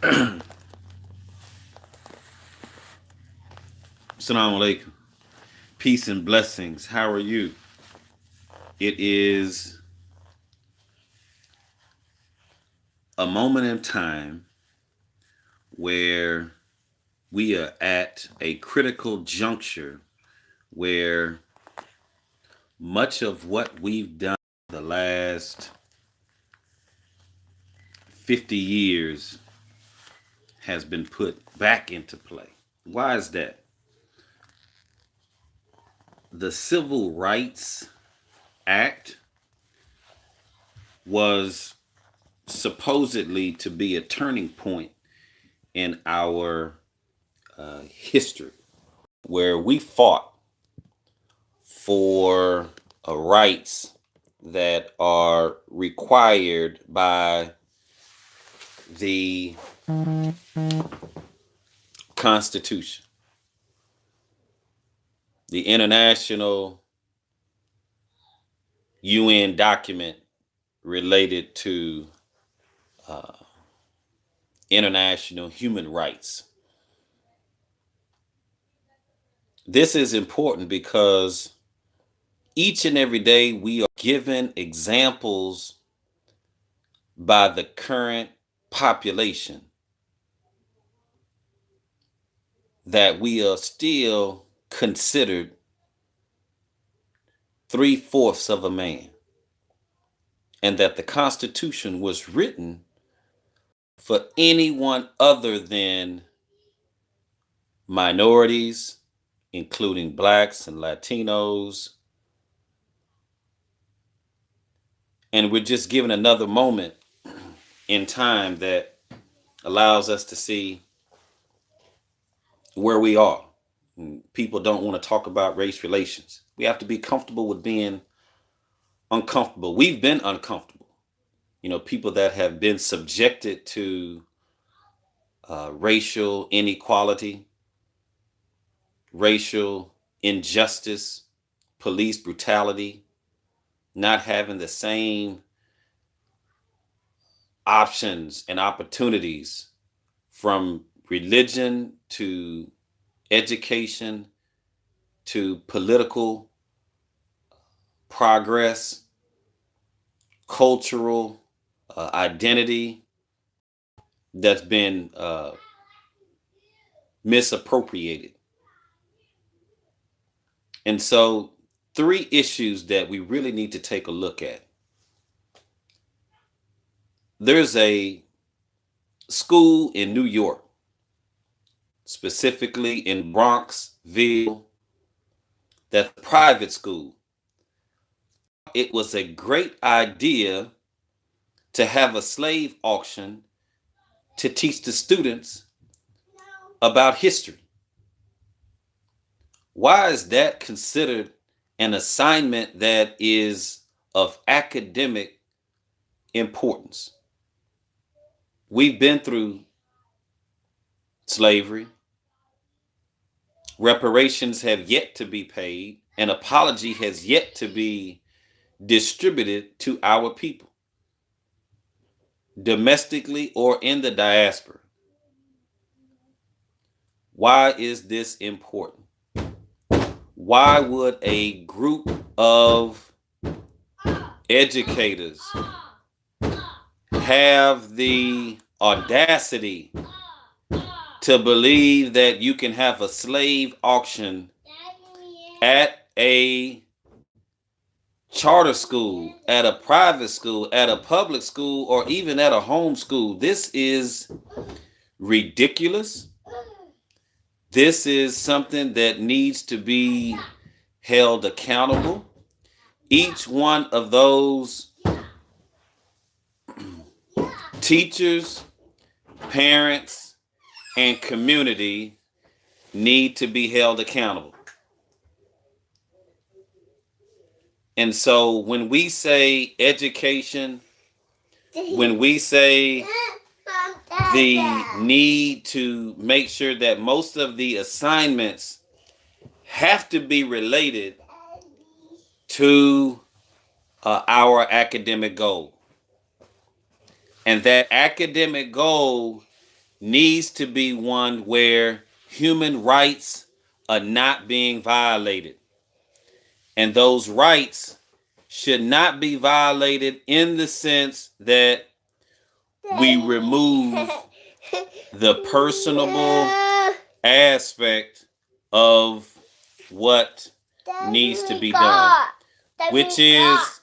Assalamu alaikum. Peace and blessings. How are you? It is a moment in time where we are at a critical juncture where much of what we've done the last 50 years has been put back into play. Why is that? The Civil Rights Act was supposedly to be a turning point in our history where we fought for rights that are required by the Constitution, the international UN document related to international human rights. This is important because each and every day we are given examples by the current population that we are still considered 3/4 of a man, and that the Constitution was written for anyone other than minorities, including blacks and Latinos. And we're just given another moment in time that allows us to see where we are. People don't want to talk about race relations. We have to be comfortable with being uncomfortable. We've been uncomfortable. People that have been subjected to racial inequality, racial injustice, police brutality, not having the same options and opportunities from religion to education to political progress, cultural identity that's been misappropriated. And so, three issues that we really need to take a look at. There's a school in New York, specifically in Bronxville, that's a private school. It was a great idea to have a slave auction to teach the students about history. Why is that considered an assignment that is of academic importance? We've been through slavery. Reparations have yet to be paid. An apology has yet to be distributed to our people, domestically or in the diaspora. Why is this important? Why would a group of educators have the audacity to believe that you can have a slave auction at a charter school, at a private school, at a public school, or even at a home school? This is ridiculous. This is something that needs to be held accountable. Each one of those teachers, parents, and community need to be held accountable. And so when we say education, when we say the need to make sure that most of the assignments have to be related to our academic goal. And that academic goal needs to be one where human rights are not being violated. And those rights should not be violated in the sense that we remove the personable aspect of what needs to be done, which is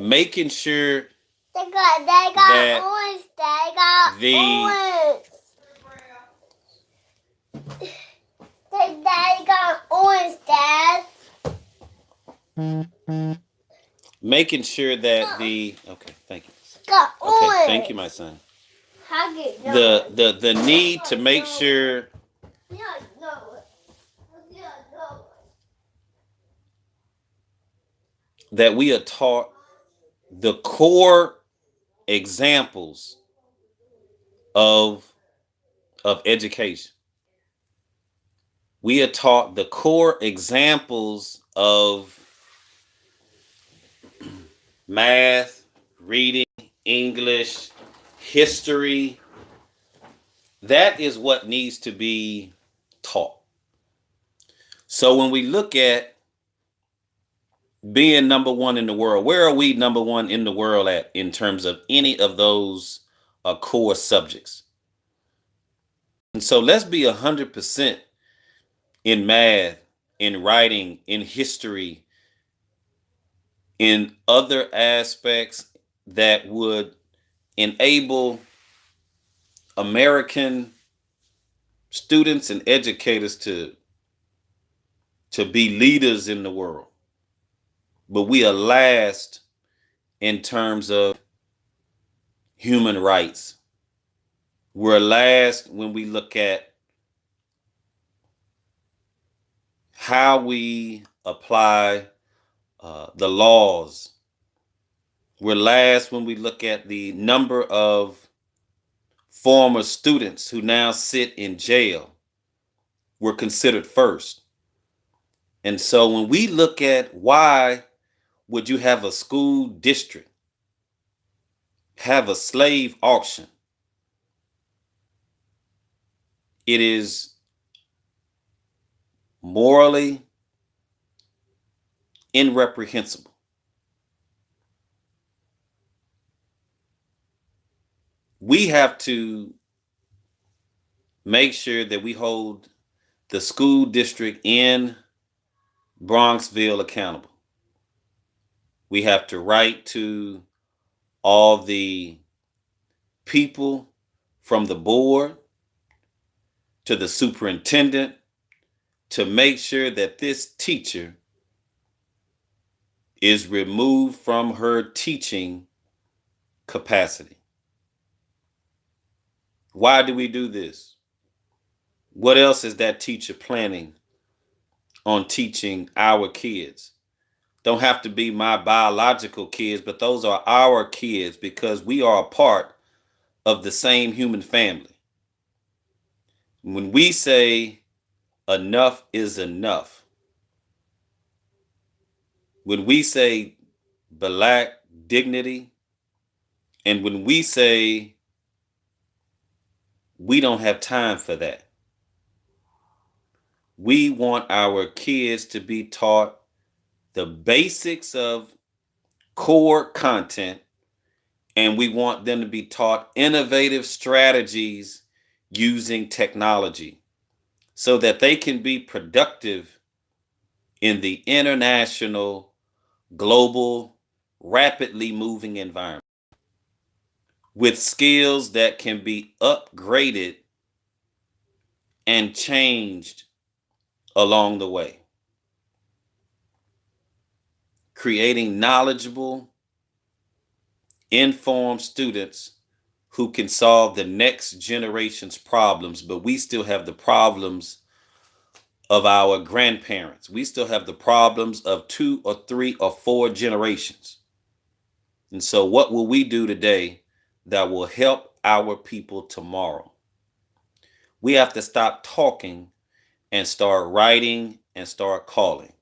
making sure that making sure that okay, thank you. Okay, thank you, my son. The need to make sure that we are taught the core examples of education. We are taught the core examples of math, reading, English, history. That is what needs to be taught. So when we look at being number one in the world, where are we number one in the world at in terms of any of those core subjects? And so let's be 100% in math, in writing, in history, in other aspects that would enable American students and educators to be leaders in the world. But we are last in terms of human rights. We're last when we look at how we apply the laws. We're last when we look at the number of former students who now sit in jail. We're considered first. And so when we look at why would you have a school district have a slave auction, it is morally irreprehensible. We have to make sure that we hold the school district in Bronxville accountable. We have to write to all the people from the board to the superintendent to make sure that this teacher is removed from her teaching capacity. Why do we do this? What else is that teacher planning on teaching our kids? Don't have to be my biological kids, but those are our kids because we are a part of the same human family. When we say enough is enough, when we say Black dignity, and when we say we don't have time for that, we want our kids to be taught the basics of core content, and we want them to be taught innovative strategies using technology so that they can be productive in the international, global, rapidly moving environment with skills that can be upgraded and changed along the way. Creating knowledgeable, informed students who can solve the next generation's problems, but we still have the problems of our grandparents. We still have the problems of 2 or 3 or 4 generations. And so what will we do today that will help our people tomorrow? We have to stop talking and start writing and start calling.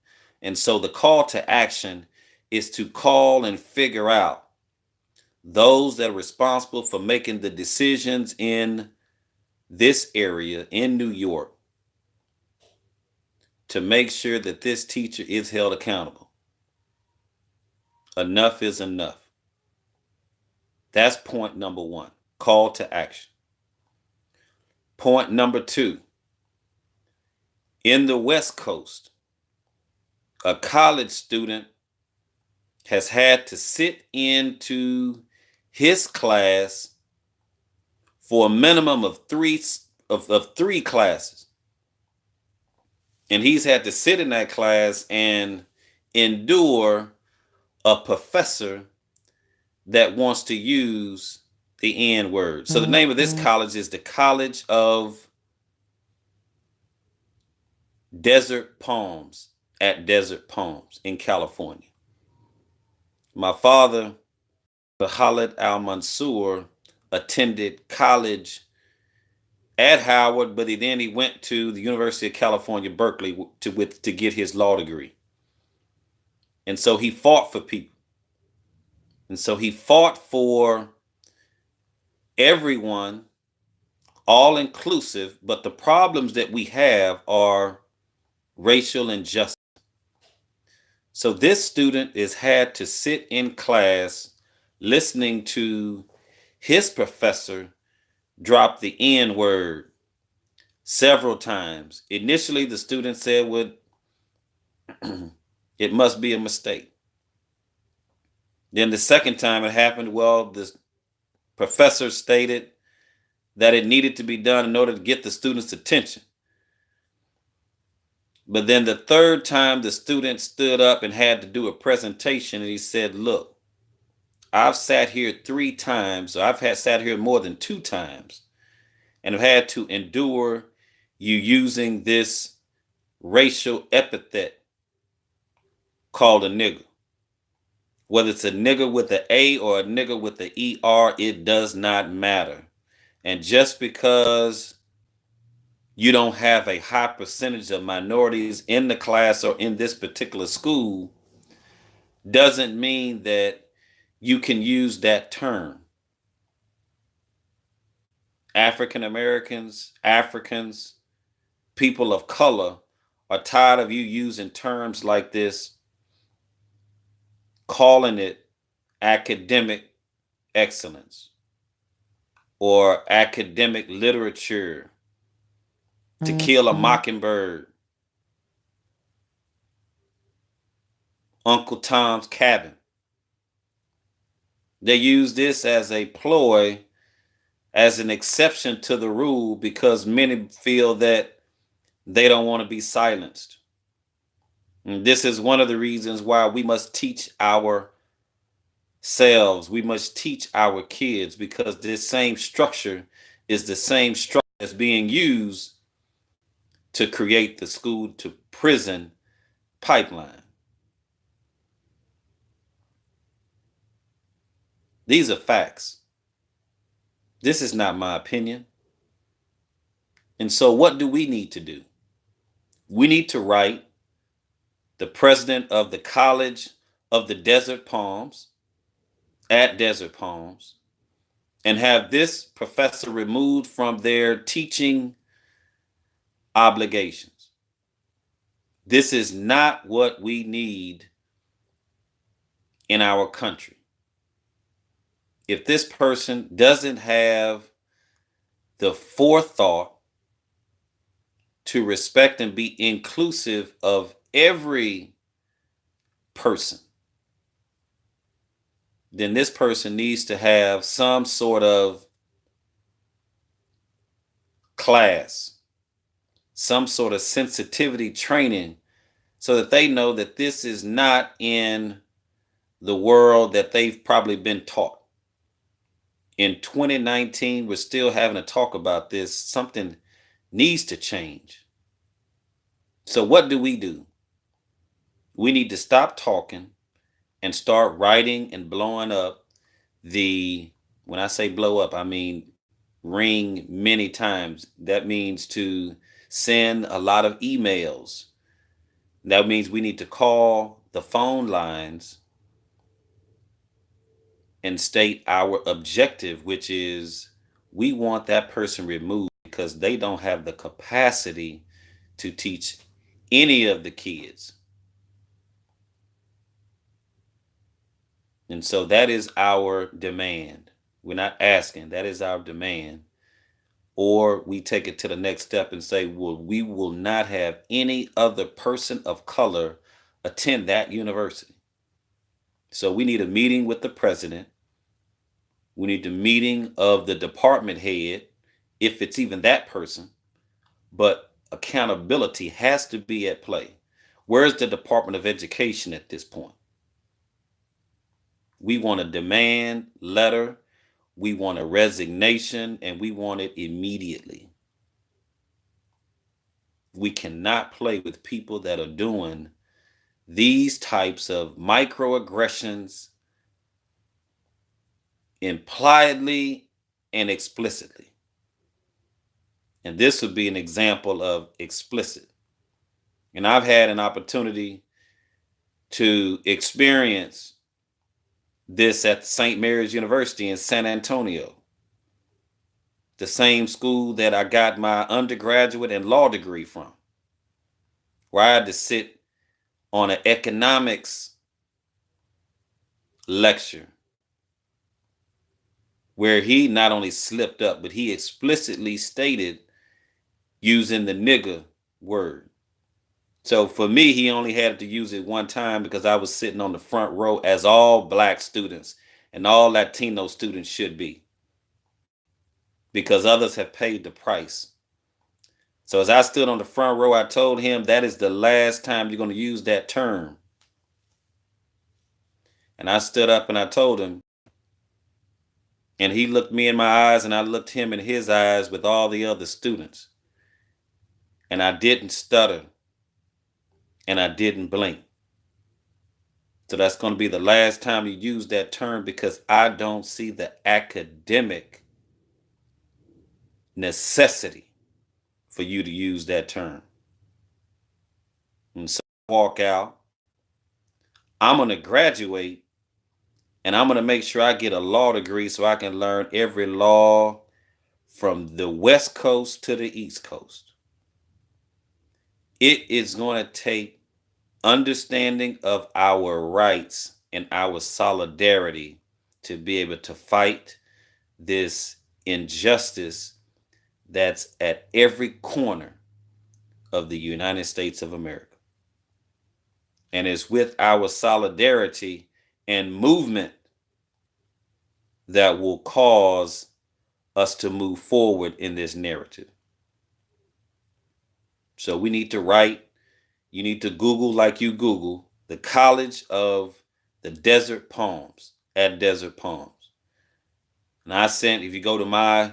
And so the call to action is to call and figure out those that are responsible for making the decisions in this area in New York to make sure that this teacher is held accountable. Enough is enough. That's point number one, call to action. Point number two, in the West Coast, a college student has had to sit into his class for a minimum of three classes. And he's had to sit in that class and endure a professor that wants to use the N word. So the name of this college is the College of Desert Palms at Desert Palms in California. My father, Khalid Al-Mansour, attended college at Howard, but he went to the University of California, Berkeley to get his law degree. And so he fought for people. And so he fought for everyone, all inclusive, but the problems that we have are racial injustice. So this student has had to sit in class listening to his professor drop the N word several times. Initially, the student said, well, it must be a mistake. Then the second time it happened, well, the professor stated that it needed to be done in order to get the student's attention. But then the third time, the student stood up and had to do a presentation, and he said, look, I've sat here 3 times, or I've sat here more than 2 times, and have had to endure you using this racial epithet called a nigger. Whether it's a nigger with an A or a nigger with the ER, it does not matter. And just because you don't have a high percentage of minorities in the class or in this particular school doesn't mean that you can use that term. African Americans, Africans, people of color are tired of you using terms like this, calling it academic excellence or academic literature, To Kill a Mockingbird, Uncle Tom's Cabin. They use this as a ploy, as an exception to the rule, because many feel that they don't want to be silenced. And this is one of the reasons why we must teach ourselves, we must teach our kids, because this same structure is the same structure that's being used to create the school to prison pipeline. These are facts. This is not my opinion. And so what do we need to do? We need to write the president of the College of the Desert Palms at Desert Palms and have this professor removed from their teaching obligations. This is not what we need in our country. If this person doesn't have the forethought to respect and be inclusive of every person, then this person needs to have some sort of class, some sort of sensitivity training, so that they know that this is not in the world that they've probably been taught. In 2019, we're still having to talk about this. Something needs to change. So what do? We need to stop talking and start writing and blowing up when I say blow up, I mean ring many times. That means to send a lot of emails. That means we need to call the phone lines and state our objective, which is we want that person removed because they don't have the capacity to teach any of the kids. And so that is our demand. We're not asking, that is our demand. Or we take it to the next step and say, well, we will not have any other person of color attend that university. So we need a meeting with the president. We need the meeting of the department head, if it's even that person. But accountability has to be at play. Where's the Department of Education at this point? We want a demand letter, we want a resignation, and we want it immediately. We cannot play with people that are doing these types of microaggressions impliedly and explicitly. And this would be an example of explicit. And I've had an opportunity to experience this at St. Mary's University in San Antonio, the same school that I got my undergraduate and law degree from, where I had to sit on an economics lecture where he not only slipped up, but he explicitly stated using the nigger word. So for me, he only had to use it one time because I was sitting on the front row, as all Black students and all Latino students should be, because others have paid the price. So as I stood on the front row, I told him that is the last time you're going to use that term. And I stood up and I told him, and he looked me in my eyes and I looked him in his eyes with all the other students. And I didn't stutter and I didn't blink. So that's going to be the last time you use that term, because I don't see the academic necessity for you to use that term. And so I walk out. I'm going to graduate and I'm going to make sure I get a law degree so I can learn every law from the West Coast to the East Coast. It is going to take understanding of our rights and our solidarity to be able to fight this injustice that's at every corner of the United States of America. And it's with our solidarity and movement that will cause us to move forward in this narrative. So we need to write. You need to Google, like you Google, the College of the Desert Palms at Desert Palms. And I sent, if you go to my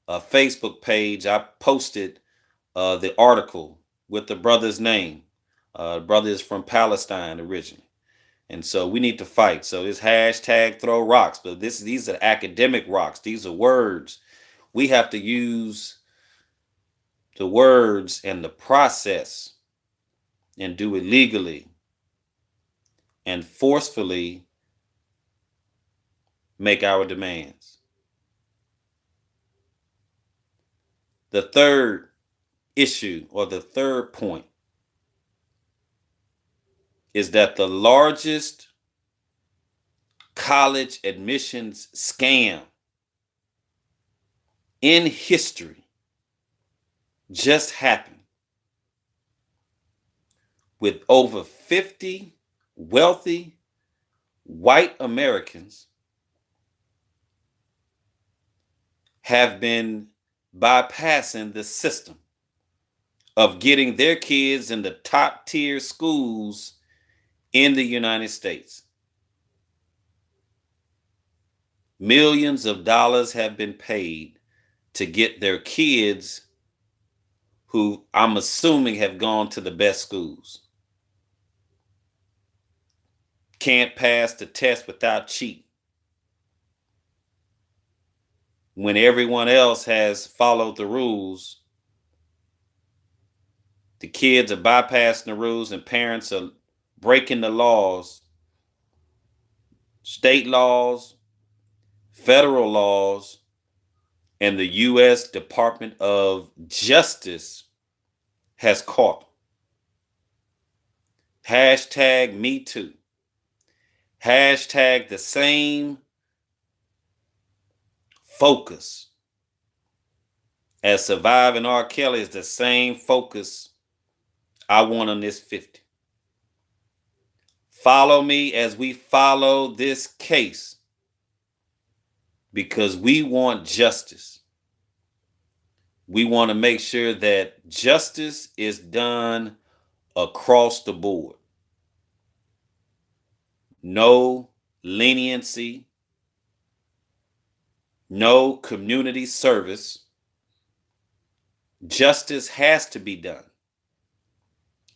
Facebook page, I posted the article with the brother's name. The brother is from Palestine originally. And so we need to fight. So it's hashtag throw rocks, but these are academic rocks. These are words. We have to use the words and the process and do it legally and forcefully make our demands. The third issue, or the third point, is that the largest college admissions scam in history just happened, with over 50 wealthy white Americans have been bypassing the system of getting their kids in the top tier schools in the United States. Millions of dollars have been paid to get their kids, who I'm assuming have gone to the best schools, can't pass the test without cheating, when everyone else has followed the rules. The kids are bypassing the rules and parents are breaking the laws, state laws, federal laws, and the U.S. Department of Justice has caught. Hashtag me too. Hashtag the same focus as surviving R. Kelly is the same focus I want on this 50. Follow me as we follow this case because we want justice. We want to make sure that justice is done across the board. No leniency, no community service. Justice has to be done.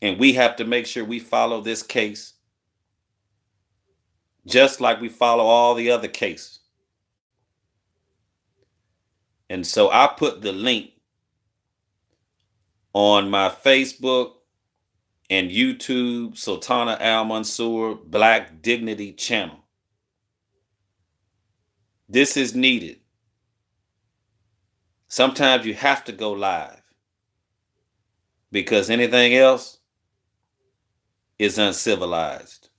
And we have to make sure we follow this case just like we follow all the other cases. And so I put the link on my Facebook and YouTube Sultana Al Mansour Black Dignity channel. This is needed. Sometimes you have to go live because anything else is uncivilized.